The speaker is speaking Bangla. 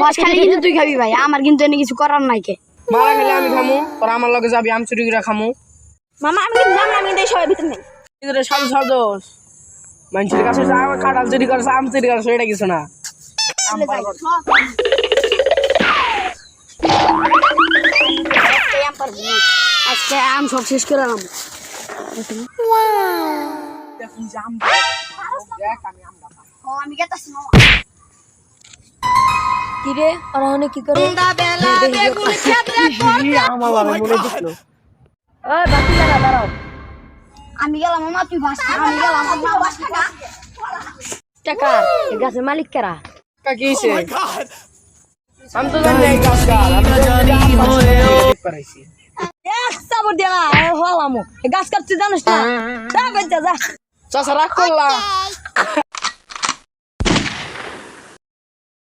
বাস খালি কিন্তু তুই খাবি ভাই, আমার কিন্তু এনে কিছু করার নাই কে। মারা খেলে আমি খামু, তোরা আমার লগে যাবি, আম চুরি করে খামু। মামা আমি কিন্তু জানি আমি দেই সবাই ভিতর নাই। ভিতরে সব সদস মানুষের কাছে কাঁঠাল চুরি করছে, আম চুরি করছে, এটা কিছু না। আজকে আম সব শেষ করে আলাম। আমি গেতাছি মামা। কি রে ওরা অনেক কি করে? আমার বাবা মনে ঢুকলো। ওই বাকি লাগা দাঁড়াও। আমি গেলাম মামা, তুই বাস খা। আমি গেলাম মামা, বাস খা। টাকা এই গাছের মালিক কারা? কি হইছে? আমি তো জানি এই গাছ কার, আমি তো জানি আম পাড়াইছি। এক সাবর দিয়া হলামু। এই গাছ কাটতে জানিস না? যা বেঁচে যা। চাচা রাগ করলা।